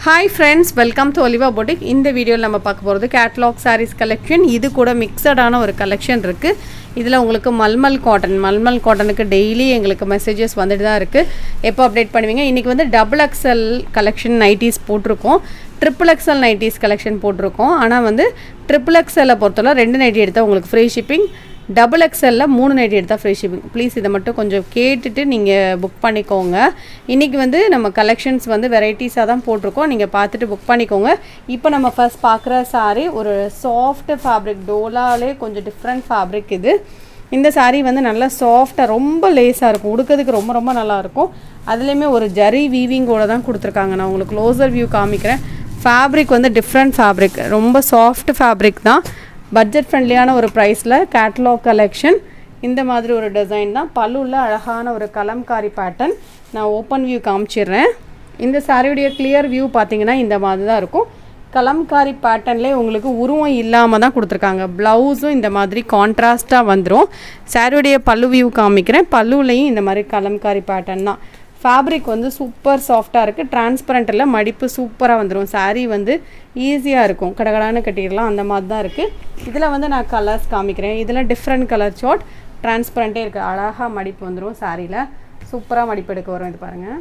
Hi friends, welcome to Oliva Boutique. இந்த வீடியோல நம்ம பார்க்க போறது கேட்டலாக் sarees collection. இது கூட மிக்ஸ்டான ஒரு கலெக்ஷன் இருக்கு. இதுல உங்களுக்கு மல்மல் காட்டனுக்கு டெய்லி எங்களுக்கு மெசேजेस வந்துட்டு தான் இருக்கு. எப்போ அப்டேட் பண்ணுவீங்க? இன்னைக்கு வந்து டபுள் எக்ஸ்எல் கலெக்ஷன் நைட்டீஸ் போட்டுருக்கோம். ட்ரிபிள் எக்ஸ்எல் நைட்டீஸ் கலெக்ஷன் போட்டுருக்கோம். ஆனா வந்து ட்ரிபிள் எக்ஸ்எல்ல பொறுத்தவரை 2 நைட்டி எடுத்தா உங்களுக்கு ஃப்ரீ ஷிப்பிங். டபுள் எக்ஸ்எல்ல 3 நைட்டி எடுத்தா ஃப்ரீ ஷிப்பிங். ப்ளீஸ் இதை மட்டும் கொஞ்சம் கேட்டுட்டு நீங்கள் புக் பண்ணிக்கோங்க. இன்றைக்கி வந்து நம்ம கலெக்ஷன்ஸ் வந்து வெரைட்டிஸாக தான் போட்டிருக்கோம். நீங்கள் பார்த்துட்டு புக் பண்ணிக்கோங்க. இப்போ நம்ம ஃபர்ஸ்ட் பார்க்குற சாரீ ஒரு சாஃப்ட் ஃபேப்ரிக், டோலாலே கொஞ்சம் டிஃப்ரெண்ட் ஃபேப்ரிக் இது. இந்த சாரீ வந்து நல்லா சாஃப்டாக ரொம்ப லேஸாக இருக்கும், உடுக்கிறதுக்கு ரொம்ப ரொம்ப நல்லாயிருக்கும். அதுலேயுமே ஒரு ஜரி வீவிங்கோட தான் கொடுத்துருக்காங்க. நான் உங்களுக்கு க்ளோசர் வியூ காமிக்கிறேன். ஃபேப்ரிக் வந்து டிஃப்ரெண்ட் ஃபேப்ரிக், ரொம்ப சாஃப்ட் ஃபேப்ரிக் தான். பட்ஜெட் ஃப்ரெண்ட்லியான ஒரு ப்ரைஸில் கேட்டலாக் கலெக்ஷன். இந்த மாதிரி ஒரு டிசைன் தான். பல்லுவில் அழகான ஒரு கலம்காரி பேட்டர்ன். நான் ஓப்பன் வியூ காமிச்சிடுறேன். இந்த சாரியுடைய கிளியர் வியூ பார்த்தீங்கன்னா இந்த மாதிரி தான் இருக்கும். கலம்காரி பேட்டர்ன்லேயே உங்களுக்கு உருவம் இல்லாமல் தான் கொடுத்துருக்காங்க. ப்ளவுஸும் இந்த மாதிரி கான்ட்ராஸ்ட்டாக வந்துடும். சாரியுடைய பல்லு வியூ காமிக்கிறேன். பல்லுவிலையும் இந்த மாதிரி கலம்காரி பேட்டர்ன் தான். ஃபேப்ரிக் வந்து சூப்பர் சாஃப்டாக இருக்குது. டிரான்ஸ்பரண்ட்டில் மடிப்பு சூப்பராக வந்துடும். சாரீ வந்து ஈஸியாக இருக்கும், கடகடான்னு கட்டிடலாம், அந்த மாதிரி தான் இருக்குது. இதில் வந்து நான் கலர்ஸ் காமிக்கிறேன். இதில் டிஃப்ரெண்ட் கலர் சார்ட் டிரான்ஸ்பரண்ட்டே இருக்குது. அழகாக மடிப்பு வந்துடும். சாரியில் சூப்பராக மடிப்பு எடுக்க வரும். இது பாருங்கள்,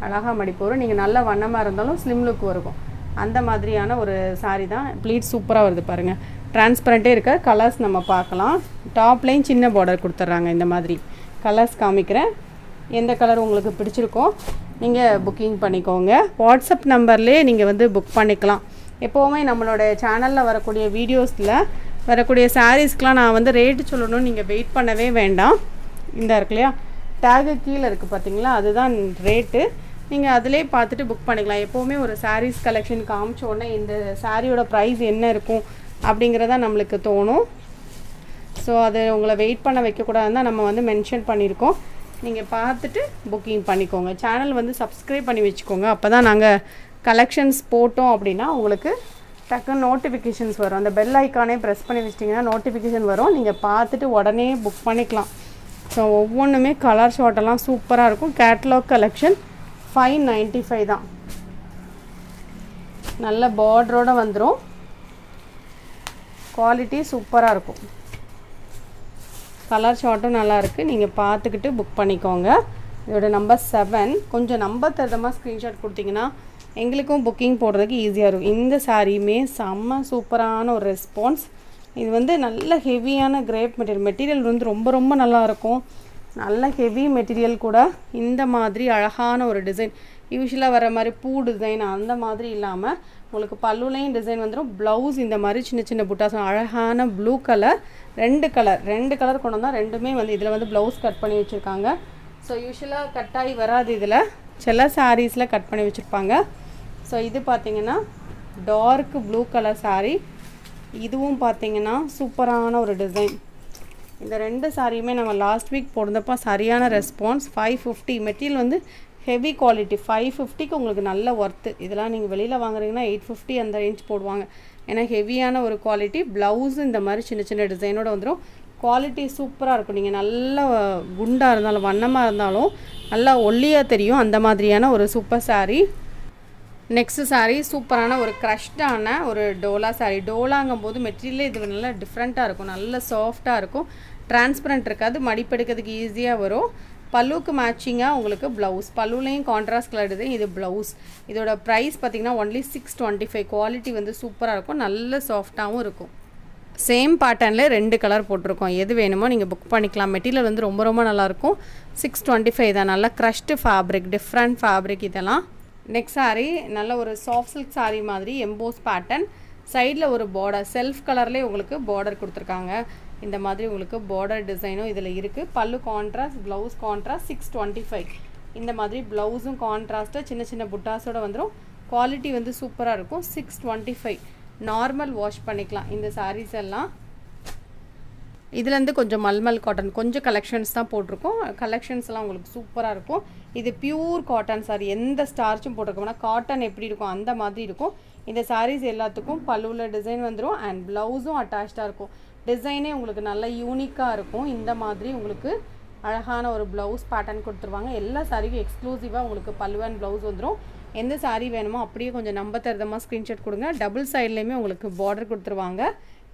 அழகாக மடிப்பு வரும். நீங்கள் நல்ல வண்ணமாக இருந்தாலும் ஸ்லிம் லுக் வரும். அந்த மாதிரியான ஒரு சாரீ தான். ப்ளீட் சூப்பராக வருது பாருங்கள். டிரான்ஸ்பரண்ட்டே இருக்க கலர்ஸ் நம்ம பார்க்கலாம். டாப்லேயும் சின்ன பார்டர் கொடுத்துட்றாங்க. இந்த மாதிரி கலர்ஸ் காமிக்கிறேன். எந்த கலர் உங்களுக்கு பிடிச்சிருக்கோ நீங்கள் புக்கிங் பண்ணிக்கோங்க. வாட்ஸ்அப் நம்பர்லேயே நீங்கள் வந்து புக் பண்ணிக்கலாம். எப்போவுமே நம்மளோட சேனலில் வரக்கூடிய வீடியோஸில் வரக்கூடிய சாரீஸ்க்கெலாம் நான் வந்து ரேட்டு சொல்லணும்னு நீங்கள் வெயிட் பண்ணவே வேண்டாம். இந்த இருக்கு இல்லையா, டேகு கீழே இருக்குது பார்த்தீங்களா, அதுதான் ரேட்டு. நீங்கள் அதிலே பார்த்துட்டு புக் பண்ணிக்கலாம். எப்போவுமே ஒரு சாரீஸ் கலெக்ஷன் காமிச்ச உடனே இந்த சாரியோட ப்ரைஸ் என்ன இருக்கும் அப்படிங்கிறதா நம்மளுக்கு தோணும். ஸோ அது உங்களை வெயிட் பண்ண வைக்கக்கூடாதுன்னு தான் நம்ம வந்து மென்ஷன் பண்ணியிருக்கோம். நீங்கள் பார்த்துட்டு புக்கிங் பண்ணிக்கோங்க. சேனல் வந்து சப்ஸ்கிரைப் பண்ணி வச்சுக்கோங்க. அப்போ தான் நாங்கள் கலெக்ஷன்ஸ் போட்டோம் அப்படின்னா உங்களுக்கு டக்குன்னு நோட்டிஃபிகேஷன்ஸ் வரும். அந்த பெல் ஐக்கானே ப்ரெஸ் பண்ணி வச்சிட்டிங்கன்னா நோட்டிஃபிகேஷன் வரும். நீங்கள் பார்த்துட்டு உடனே புக் பண்ணிக்கலாம். ஸோ ஒவ்வொன்றுமே கலர் ஷார்ட்டெல்லாம் சூப்பராக இருக்கும். கேட்டலாக் கலெக்ஷன் 595 தான். நல்ல பார்டரோடு வந்துடும். குவாலிட்டி சூப்பராக இருக்கும். கலர் ஷார்ட்டும் நல்லாயிருக்கு. நீங்கள் பார்த்துக்கிட்டு புக் பண்ணிக்கோங்க. இதோட நம்பர் 7. கொஞ்சம் நம்பர் தரமாக ஸ்க்ரீன்ஷாட் கொடுத்தீங்கன்னா எங்களுக்கும் புக்கிங் போடுறதுக்கு ஈஸியாக இருக்கும். இந்த சாரியுமே செம்ம சூப்பரான ஒரு ரெஸ்பான்ஸ். இது வந்து நல்ல ஹெவியான கிரேப் மெட்டீரியல் வந்து ரொம்ப ரொம்ப நல்லாயிருக்கும். நல்ல ஹெவி மெட்டீரியல் கூட. இந்த மாதிரி அழகான ஒரு டிசைன், யூஸ்வலாக வர மாதிரி பூ டிசைன் அந்த மாதிரி இல்லாமல் உங்களுக்கு பல்லுலையும் டிசைன் வந்துடும். ப்ளவுஸ் இந்த மாதிரி சின்ன சின்ன புட்டாஸ், அழகான ப்ளூ கலர், ரெண்டு கலர் கொண்டு வந்தால் ரெண்டுமே வந்து இதில் வந்து ப்ளவுஸ் கட் பண்ணி வச்சுருக்காங்க. ஸோ யூஸ்வலாக கட்டாகி வராது, இதில் சில சாரீஸில் கட் பண்ணி வச்சுருப்பாங்க. ஸோ இது பார்த்திங்கன்னா டார்க் ப்ளூ கலர் சாரீ. இதுவும் பார்த்திங்கன்னா சூப்பரான ஒரு டிசைன். இந்த ரெண்டு சாரியுமே நம்ம லாஸ்ட் வீக் போடுறப்போ சரியான ரெஸ்பான்ஸ். 550 மெட்டீரியல் வந்து ஹெவி குவாலிட்டி. 550க்கு உங்களுக்கு நல்ல ஒர்த்து. இதெல்லாம் நீங்கள் வெளியில் வாங்குறீங்கன்னா 850 அந்த ரேஞ்ச் போடுவாங்க. ஏன்னா ஹெவியான ஒரு குவாலிட்டி. ப்ளவுஸு இந்த மாதிரி சின்ன சின்ன டிசைனோடு வந்துடும். குவாலிட்டி சூப்பராக இருக்கும். நீங்கள் நல்ல குண்டாக இருந்தாலும் வண்ணமாக இருந்தாலும் நல்லா ஒல்லியாக தெரியும். அந்த மாதிரியான ஒரு சூப்பர் சாரீ. நெக்ஸ்ட்டு சாரீ சூப்பரான ஒரு க்ரஷ்டான ஒரு டோலா சாரீ. டோலாங்கும் போது மெட்டீரியல் இது நல்லா டிஃப்ரெண்ட்டாக இருக்கும், நல்ல சாஃப்டாக இருக்கும், டிரான்ஸ்பரண்ட் இருக்காது, மடிப்பெடுக்கிறதுக்கு ஈஸியாக வரும். பல்லுக்கு மேட்சிங்காக உங்களுக்கு ப்ளவுஸ், பல்லுலையும் கான்ட்ராஸ்ட் கலர் டிசைன். இது ப்ளவுஸ். இதோட ப்ரைஸ் பார்த்திங்கன்னா ஒன்லி 625. குவாலிட்டி வந்து சூப்பராக இருக்கும், நல்ல சாஃப்டாகவும் இருக்கும். சேம் பேட்டர்னில் 2 கலர் போட்டிருக்கோம். எது வேணுமோ நீங்கள் புக் பண்ணிக்கலாம். மெட்டீரியல் வந்து ரொம்ப ரொம்ப நல்லாயிருக்கும். 625 தான். நல்லா க்ரஷ்டு ஃபேப்ரிக், டிஃப்ரெண்ட் ஃபேப்ரிக் இதெல்லாம். நெக்ஸ்ட் சாரீ நல்ல ஒரு சாஃப்ட் சில்க் சாரீ மாதிரி எம்போஸ் பேட்டர்ன். சைடில் ஒரு பார்டர், செல்ஃப் கலர்லேயே உங்களுக்கு பார்டர் கொடுத்துருக்காங்க. இந்த மாதிரி உங்களுக்கு பார்டர் டிசைனும் இதில் இருக்குது. பல்லு கான்ட்ராஸ்ட், ப்ளவுஸ் கான்ட்ராஸ்ட். 625. இந்த மாதிரி ப்ளவுஸும் கான்ட்ராஸ்ட்டாக சின்ன சின்ன புட்டாஸோடு வந்துடும். குவாலிட்டி வந்து சூப்பராக இருக்கும். 625. நார்மல் வாஷ் பண்ணிக்கலாம் இந்த சாரீஸ் எல்லாம். இதுலேருந்து கொஞ்சம் மல்மல் காட்டன் கொஞ்சம் கலெக்ஷன்ஸ் தான் போட்டிருக்கோம். கலெக்ஷன்ஸ் எல்லாம் உங்களுக்கு சூப்பராக இருக்கும். இது பியூர் காட்டன் சாரி, எந்த ஸ்டார்ச்சும் போட்டிருக்கோம்னா காட்டன் எப்படி இருக்கும் அந்த மாதிரி இருக்கும். இந்த சாரீஸ் எல்லாத்துக்கும் பல்லுவில் டிசைன் வந்துடும் அண்ட் ப்ளவுஸும் அட்டாச்சாக இருக்கும். டிசைனே உங்களுக்கு நல்ல யூனிக்காக இருக்கும். இந்த மாதிரி உங்களுக்கு அழகான ஒரு ப்ளவுஸ் பேட்டர்ன் கொடுத்துருவாங்க. எல்லா சாரிக்கும் எக்ஸ்க்ளூசிவாக உங்களுக்கு பல்லு அண்ட் ப்ளவுஸ் வந்துடும். எந்த saree வேணுமோ அப்படியே கொஞ்சம் நம்பர் தரதமாக ஸ்க்ரீன்ஷாட் கொடுங்க. டபுள் சைட்லேயுமே உங்களுக்கு பார்டர் கொடுத்துருவாங்க.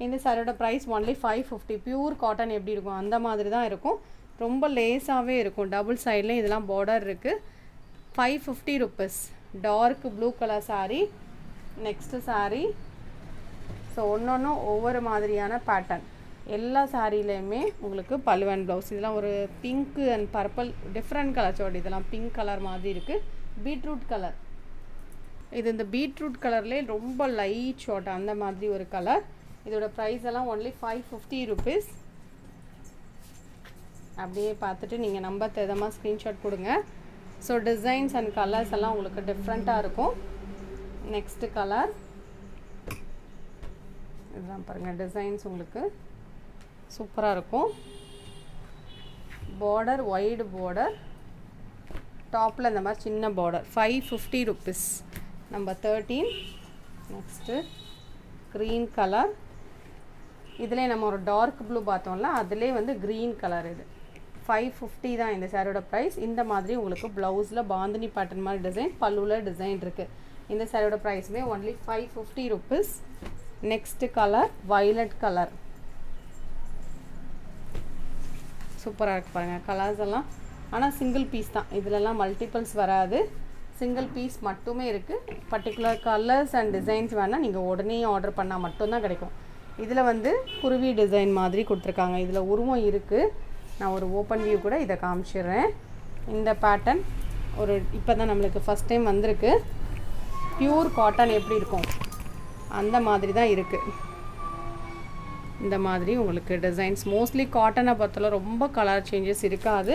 இந்த சாரியோட ப்ரைஸ் ஒன்லி 550. பியூர் காட்டன் எப்படி இருக்கும் அந்த மாதிரி தான் இருக்கும். ரொம்ப லேஸாகவே இருக்கும். டபுள் சைட்லேயும் இதெல்லாம் பார்டர் இருக்குது. 550 rupees. Dark blue colour saree. Next saree. So ஒன்று ஒவ்வொரு மாதிரியான பேட்டர்ன். எல்லா சாரிலையுமே உங்களுக்கு பல்லு அண்ட் ப்ளவுஸ். இதெல்லாம் ஒரு pink and purple different colour சோடி. இதெல்லாம் பிங்க் கலர் மாதிரி இருக்குது. Beetroot colour. இது இந்த பீட்ரூட் கலர்லேயே ரொம்ப லைட் ஷார்ட் அந்த மாதிரி ஒரு கலர். இதோட ப்ரைஸ் எல்லாம் ஒன்லி 550 ருபீஸ். அப்படியே பார்த்துட்டு நீங்கள் நம்பர் தகுந்தமாக ஸ்க்ரீன்ஷாட் கொடுங்க. ஸோ டிசைன்ஸ் அண்ட் கலர்ஸ் எல்லாம் உங்களுக்கு டிஃப்ரெண்ட்டாக இருக்கும். நெக்ஸ்ட்டு கலர் இதெல்லாம் பாருங்கள். டிசைன்ஸ் உங்களுக்கு சூப்பராக இருக்கும். பார்டர் ஒய்டு பார்டர், டாப்பில் இந்த மாதிரி சின்ன border. 550 rupees. Number 13. Next green colour. இதிலே நம்ம ஒரு டார்க் ப்ளூ பார்த்தோம்ல, அதிலே வந்து க்ரீன் கலர். இது 550 தான் இந்த சாரியோட ப்ரைஸ். இந்த மாதிரி உங்களுக்கு ப்ளவுஸில் பாந்தினி பேட்டர்ன் மாதிரி டிசைன், பல்லுவில் டிசைன் இருக்குது. இந்த சாரியோட ப்ரைஸுமே only 550 rupees. Next colour violet colour. சூப்பராக இருக்குது பாருங்கள் கலர்ஸ் எல்லாம். ஆனால் சிங்கிள் பீஸ் தான், இதிலெல்லாம் மல்டிபிள்ஸ் வராது. சிங்கிள் பீஸ் மட்டுமே இருக்குது. பர்டிகுலர் கலர்ஸ் அண்ட் டிசைன்ஸ் வேணால் நீங்கள் உடனே ஆர்டர் பண்ணால் மட்டும்தான் கிடைக்கும். இதில் வந்து குருவி டிசைன் மாதிரி கொடுத்துருக்காங்க. இதில் உருவம் இருக்குது. நான் ஒரு ஓப்பன் வியூ கூட இதை காமிச்சிடுறேன். இந்த பேட்டர்ன் ஒரு இப்போ தான் நம்மளுக்கு ஃபஸ்ட் டைம் வந்திருக்கு. பியூர் காட்டன் எப்படி இருக்கும் அந்த மாதிரி தான் இருக்குது. இந்த மாதிரி உங்களுக்கு டிசைன்ஸ் மோஸ்ட்லி காட்டனை பொறுத்தவரை ரொம்ப கலர் சேஞ்சஸ் இருக்காது.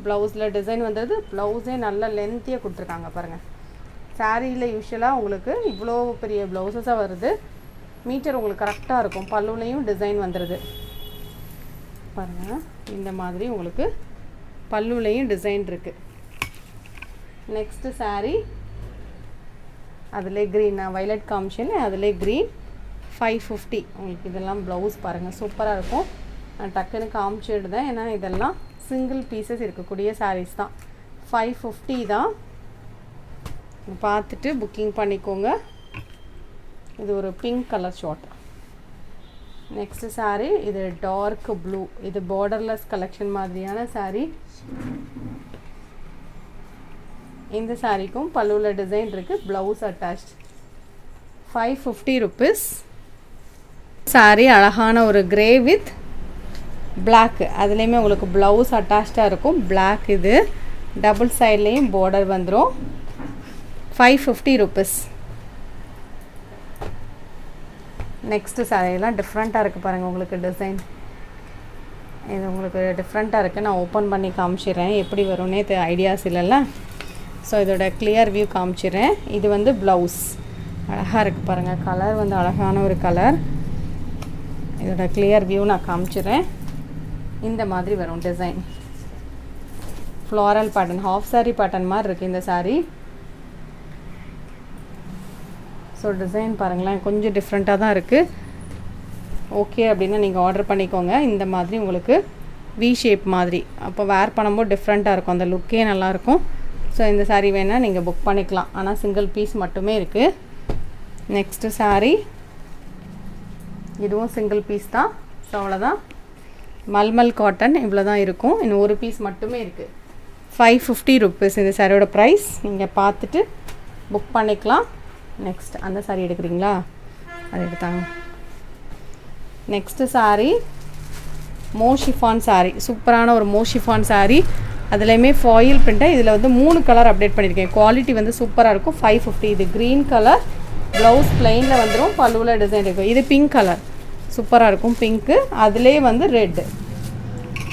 ப்ளவுஸில் டிசைன் வந்தது. ப்ளவுஸே நல்ல லென்த்தியாக கொடுத்துருக்காங்க பாருங்கள். சாரியில் யூஸ்வலாக உங்களுக்கு இவ்வளோ பெரிய ப்ளவுஸஸாக வருது. மீட்டர் உங்களுக்கு கரெக்டாக இருக்கும். பல்லுலையும் டிசைன் வந்துடுது பாருங்கள். இந்த மாதிரி உங்களுக்கு பல்லுலையும் டிசைன் இருக்குது. நெக்ஸ்ட்டு saree அதிலே க்ரீன். நான் வயலட் காமிச்சேன், அதிலே க்ரீன். 550. உங்களுக்கு இதெல்லாம் ப்ளவுஸ் பாருங்கள் சூப்பராக இருக்கும். நான் டக்குன்னு காமிச்சிடுதேன், ஏன்னா இதெல்லாம் சிங்கிள் பீசஸ் இருக்கக்கூடிய சாரீஸ் தான். 550 தான். பார்த்துட்டு புக்கிங் பண்ணிக்கோங்க. இது ஒரு pink colour short. Next saree இது டார்க் ப்ளூ. இது பார்டர்லெஸ் கலெக்ஷன் மாதிரியான saree. இந்த சாரிக்கும் பல்லுவில் டிசைன் இருக்குது. Blouse attached. 550 ருபீஸ். saree அழகான ஒரு கிரே வித் பிளாக். அதுலேயுமே உங்களுக்கு ப்ளவுஸ் அட்டாச்சாக இருக்கும். பிளாக். இது டபுள் சைட்லேயும் பார்டர் வந்துடும். 550 ருபீஸ். நெக்ஸ்ட்டு சாரியெல்லாம் டிஃப்ரெண்ட்டாக இருக்குது பாருங்கள். உங்களுக்கு டிசைன் இது உங்களுக்கு டிஃப்ரெண்ட்டாக இருக்குது. நான் ஓப்பன் பண்ணி காமிச்சிடுறேன். எப்படி வரும்னே ஐடியாஸ் இல்லைல்ல. ஸோ இதோட கிளியர் வியூ காமிச்சிடுறேன். இது வந்து ப்ளவுஸ் அழகாக இருக்குது பாருங்கள். கலர் வந்து அழகான ஒரு கலர். இதோட கிளியர் வியூ நான் காமிச்சிடுறேன். இந்த மாதிரி வரும் design. Floral pattern, half saree pattern மாதிரி இருக்குது இந்த saree. ஸோ டிசைன் பாருங்களேன், கொஞ்சம் டிஃப்ரெண்ட்டாக தான் இருக்குது. ஓகே அப்படின்னா நீங்கள் ஆர்டர் பண்ணிக்கோங்க. இந்த மாதிரி உங்களுக்கு வி ஷேப் மாதிரி அப்போ வேர் பண்ணும்போது டிஃப்ரெண்ட்டாக இருக்கும். அந்த லுக்கே நல்லாயிருக்கும். ஸோ இந்த saree வேணால் நீங்கள் புக் பண்ணிக்கலாம். ஆனால் சிங்கிள் பீஸ் மட்டுமே இருக்குது. நெக்ஸ்ட்டு saree இதுவும் சிங்கிள் பீஸ் தான். ஸோ அவ்வளோதான். மல்மல் காட்டன் இவ்வளோ தான் இருக்கும். இன்னும் ஒரு பீஸ் மட்டுமே இருக்குது. 550 ருபீஸ் இந்த சாரியோட ப்ரைஸ். நீங்கள் பார்த்துட்டு புக் பண்ணிக்கலாம். நெக்ஸ்ட் அந்த saree எடுக்கிறீங்களா, அதை எடுத்தாங்க. Next saree மோஷிஃபான் saree. சூப்பரான ஒரு மோஷிஃபான் saree. அதுலேயுமே ஃபாயில் பிரிண்ட்டாக. இதில் வந்து 3 கலர் அப்டேட் பண்ணியிருக்கேன். குவாலிட்டி வந்து சூப்பராக இருக்கும். 550. இது க்ரீன் கலர். ப்ளவுஸ் பிளெயினில் வந்துடும். பல்லுவில் டிசைன் இருக்கும். இது பிங்க் கலர் சூப்பராக இருக்கும். பிங்க்கு அதிலே வந்து ரெட்டு.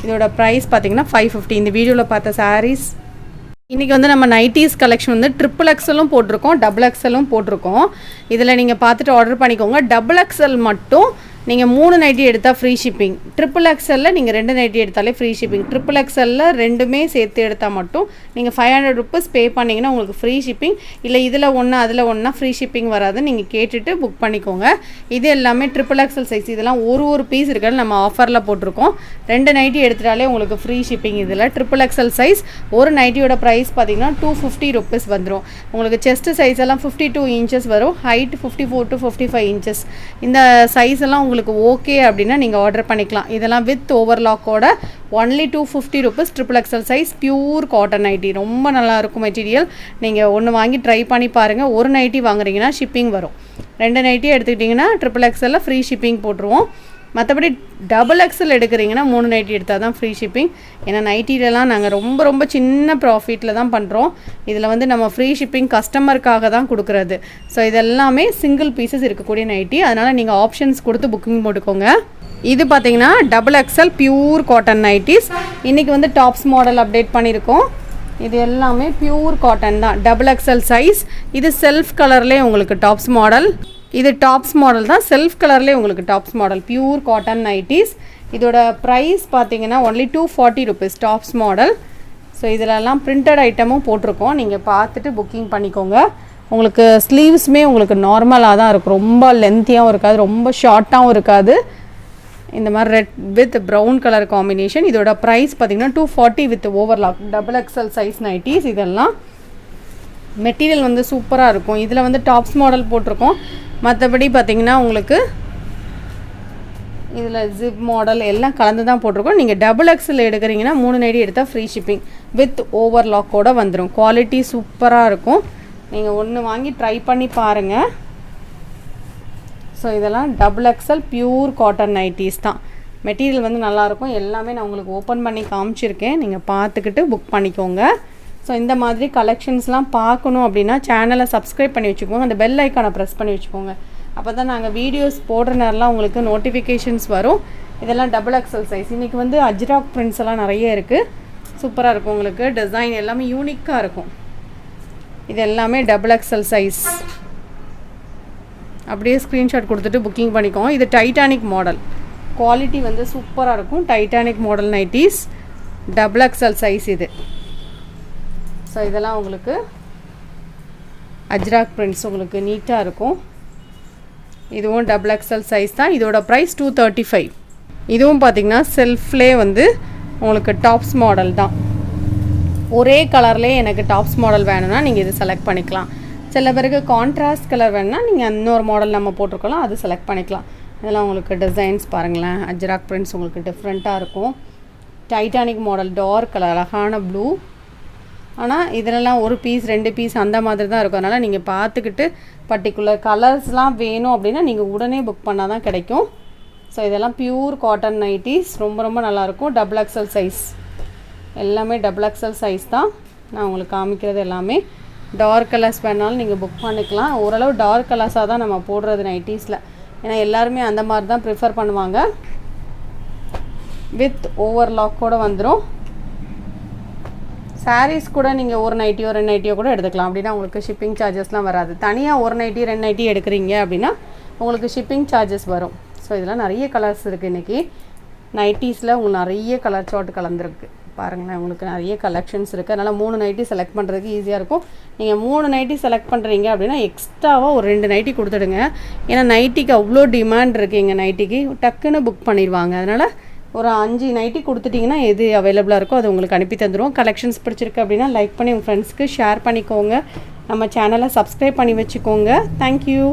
இதோட ப்ரைஸ் பார்த்திங்கன்னா 550. இந்த வீடியோவில் பார்த்த சாரீஸ். இன்றைக்கி வந்து நம்ம நைட்டீஸ் கலெக்ஷன் வந்து XXL போட்டிருக்கோம், XXL போட்டிருக்கோம். இதில் நீங்கள் பார்த்துட்டு ஆர்டர் பண்ணிக்கோங்க. XXL மட்டும் நீங்கள் 3 நைட்டி எடுத்தால் ஃப்ரீ ஷிப்பிங். XXL நீங்கள் 2 நைட்டி எடுத்தாலே ஃப்ரீ ஷிப்பிங். XXL ரெண்டுமே சேர்த்து எடுத்தால் மட்டும் நீங்கள் 500 rupees பே பண்ணிங்கன்னா உங்களுக்கு ஃப்ரீ ஷிப்பிங். இல்லை இதில் ஒன்று அதில் ஒன்றா ஃப்ரீ ஷிப்பிங் வராது. நீங்கள் கேட்டுட்டு புக் பண்ணிக்கோங்க. இது எல்லாமே XXL சைஸ். இதெல்லாம் ஒரு பீஸ் இருக்கிறது நம்ம ஆஃபரில் போட்டிருக்கோம். 2 நைட்டி எடுத்துட்டாலே உங்களுக்கு ஃப்ரீ ஷிப்பிங். இதில் XXL சைஸ் ஒரு நைட்டியோட ப்ரைஸ் பார்த்தீங்கன்னா 250 rupees வந்துடும். உங்களுக்கு செஸ்ட் சைஸ் எல்லாம் 52 inches வரும். Height 54 to 55 inches. இந்த சைஸ் எல்லாம் உங்களுக்கு ஓகே அப்படின்னா நீங்கள் ஆர்டர் பண்ணிக்கலாம். இதெல்லாம் வித் ஓவர்லாக்கோட only 250 rupees. XXL size pure cotton nighty. ரொம்ப நல்லாயிருக்கும் மெட்டீரியல். நீங்கள் ஒன்று வாங்கி ட்ரை பண்ணி பாருங்கள். ஒரு நைட்டி வாங்குறீங்கன்னா ஷிப்பிங் வரும். 2 நைட்டி எடுத்துக்கிட்டிங்கன்னா XXL ஃப்ரீ ஷிப்பிங் போட்டுருவோம். மற்றபடி XXL எடுக்கிறீங்கன்னா 3 நைட்டி எடுத்தால் தான் ஃப்ரீ ஷிப்பிங். ஏன்னா நைட்டிலலாம் நாங்கள் ரொம்ப சின்ன ப்ராஃபிட்டில் தான் பண்ணுறோம். இதில் வந்து நம்ம ஃப்ரீ ஷிப்பிங் கஸ்டமருக்காக தான் கொடுக்குறது. ஸோ இதெல்லாமே சிங்கிள் பீசஸ் இருக்கக்கூடிய நைட்டி. அதனால் நீங்கள் ஆப்ஷன்ஸ் கொடுத்து புக்கிங் போட்டுக்கோங்க. இது பார்த்தீங்கன்னா XXL பியூர் காட்டன் நைட்டிஸ். இன்றைக்கி வந்து டாப்ஸ் மாடல் அப்டேட் பண்ணியிருக்கோம். இது எல்லாமே பியூர் காட்டன் தான். XXL size. இது செல்ஃப் கலர்லேயே உங்களுக்கு டாப்ஸ் மாடல். இது டாப்ஸ் மாடல் தான். செல்ஃப் கலர்லேயே உங்களுக்கு tops model pure cotton nighties. இதோட ப்ரைஸ் பார்த்தீங்கன்னா only 240 rupees tops model. So இதிலெல்லாம் பிரிண்டட் ஐட்டமும் போட்டிருக்கோம். நீங்கள் பார்த்துட்டு புக்கிங் பண்ணிக்கோங்க. உங்களுக்கு ஸ்லீவ்ஸுமே உங்களுக்கு நார்மலாக தான் இருக்கும். ரொம்ப லென்த்தியாகவும் இருக்காது, ரொம்ப ஷார்ட்டாகவும் இருக்காது. இந்த மாதிரி red with brown colour combination. இதோட ப்ரைஸ் பார்த்தீங்கன்னா 240 with overlock. XXL size nighties. இதெல்லாம் மெட்டீரியல் வந்து சூப்பராக இருக்கும். இதில் வந்து டாப்ஸ் மாடல் போட்டிருக்கோம். மற்றபடி பார்த்திங்கன்னா உங்களுக்கு இதில் ஜிப் மாடல் எல்லாம் கலந்து தான் போட்டிருக்கோம். நீங்கள் XXL எடுக்கிறீங்கன்னா 3 நைட்டி எடுத்தால் ஃப்ரீ ஷிப்பிங் வித் ஓவர்லாக்கோடு வந்துடும். குவாலிட்டி சூப்பராக இருக்கும். நீங்கள் ஒன்று வாங்கி ட்ரை பண்ணி பாருங்கள். ஸோ இதெல்லாம் XXL பியூர் காட்டன் நைட்டிஸ் தான். மெட்டீரியல் வந்து நல்லாயிருக்கும். எல்லாமே நான் உங்களுக்கு ஓப்பன் பண்ணி காமிச்சிருக்கேன். நீங்கள் பார்த்துக்கிட்டு புக் பண்ணிக்கோங்க. ஸோ இந்த மாதிரி கலெக்ஷன்ஸ்லாம் பார்க்கணும் அப்படின்னா சேனலை சப்ஸ்கிரைப் பண்ணி வச்சுக்கோங்க. அந்த பெல் ஐக்கானை ப்ரெஸ் பண்ணி வச்சுக்கோங்க. அப்போ தான் நாங்கள் வீடியோஸ் போடுற நேரம்லாம் உங்களுக்கு நோட்டிஃபிகேஷன்ஸ் வரும். இதெல்லாம் XXL சைஸ். இன்றைக்கி வந்து அஜ்ராக் பிரிண்ட்ஸ் எல்லாம் நிறைய இருக்குது. சூப்பராக இருக்கும். உங்களுக்கு டிசைன் எல்லாமே யூனிக்காக இருக்கும். இது எல்லாமே XXL சைஸ். அப்படியே ஸ்க்ரீன்ஷாட் கொடுத்துட்டு புக்கிங் பண்ணிக்கோங்க. இது டைட்டானிக் மாடல். குவாலிட்டி வந்து சூப்பராக இருக்கும். Titanic model nighties XXL size இது. ஸோ இதெல்லாம் உங்களுக்கு அஜ்ராக் பிரிண்ட்ஸ் உங்களுக்கு நீட்டாக இருக்கும். இதுவும் XXL சைஸ் தான். இதோட ப்ரைஸ் 235. இதுவும் பார்த்திங்கன்னா செல்ஃப்லேயே வந்து உங்களுக்கு டாப்ஸ் மாடல் தான். ஒரே கலர்லேயே எனக்கு டாப்ஸ் மாடல் வேணும்னா நீங்கள் இது செலக்ட் பண்ணிக்கலாம். சில பேருக்கு கான்ட்ராஸ்ட் கலர் வேணும்னா நீங்கள் இன்னொரு மாடல் நம்ம போட்டிருக்கலாம், அது செலக்ட் பண்ணிக்கலாம். இதெல்லாம் உங்களுக்கு டிசைன்ஸ் பாருங்களேன். அஜ்ராக் பிரிண்ட்ஸ் உங்களுக்கு டிஃப்ரெண்ட்டாக இருக்கும். டைட்டானிக் மாடல் டார்க் கலர் அழகான ப்ளூ. ஆனால் இதிலலாம் ஒரு பீஸ் 2 பீஸ் அந்த மாதிரி தான் இருக்கும். அதனால் நீங்கள் பார்த்துக்கிட்டு பர்டிகுலர் கலர்ஸ்லாம் வேணும் அப்படின்னா நீங்கள் உடனே புக் பண்ணால் தான் கிடைக்கும். ஸோ இதெல்லாம் பியூர் காட்டன் நைட்டிஸ். ரொம்ப நல்லாயிருக்கும். XXL size. எல்லாமே XXL சைஸ் தான். நான் உங்களுக்கு காமிக்கிறது எல்லாமே டார்க் கலர்ஸ் வேணாலும் நீங்கள் புக் பண்ணிக்கலாம். ஓரளவு டார்க் கலர்ஸாக தான் நம்ம போடுறது நைட்டிஸில். ஏன்னா எல்லாருமே அந்த மாதிரி தான் ப்ரிஃபர் பண்ணுவாங்க. வித் ஓவர்லாக்கோடு வந்துடும். சாரீஸ் கூட நீங்கள் ஒரு நைட்டியோ 2 நைட்டியோ கூட எடுத்துக்கலாம். அப்படின்னா உங்களுக்கு ஷிப்பிங் சார்ஜஸ்லாம் வராது. தனியாக ஒரு நைட்டி 2 நைட்டி எடுக்கிறீங்க அப்படின்னா உங்களுக்கு ஷிப்பிங் சார்ஜஸ் வரும். ஸோ இதெல்லாம் நிறைய கலர்ஸ் இருக்குது. இன்றைக்கி நைட்டிஸில் உங்களுக்கு நிறைய கலர் சார்ட் கலந்துருக்கு. பாருங்களேன், உங்களுக்கு நிறைய கலெக்ஷன்ஸ் இருக்குது. அதனால் 3 நைட்டி செலக்ட் பண்ணுறதுக்கு ஈஸியாக இருக்கும். நீங்கள் 3 நைட்டி செலக்ட் பண்ணுறீங்க அப்படின்னா எக்ஸ்ட்ராவாக ஒரு 2 நைட்டி கொடுத்துடுங்க. ஏன்னா நைட்டிக்கு அவ்வளோ டிமாண்ட் இருக்குது. எங்கள் நைட்டிக்கு டக்குன்னு புக் பண்ணிடுவாங்க. அதனால் ஒரு 5 நைட்டி கொடுத்துட்டிங்கன்னா எது அவைலபிளாக இருக்கோ அது உங்களுக்கு அனுப்பி தந்துடும். கலெக்ஷன்ஸ் பிடிச்சிருக்கு அப்படின்னா லைக் பண்ணி உங்கள் ஃப்ரெண்ட்ஸ்க்கு ஷேர் பண்ணிக்கோங்க. நம்ம சேனலை சப்ஸ்கிரைப் பண்ணி வச்சுக்கோங்க. தேங்க்யூ.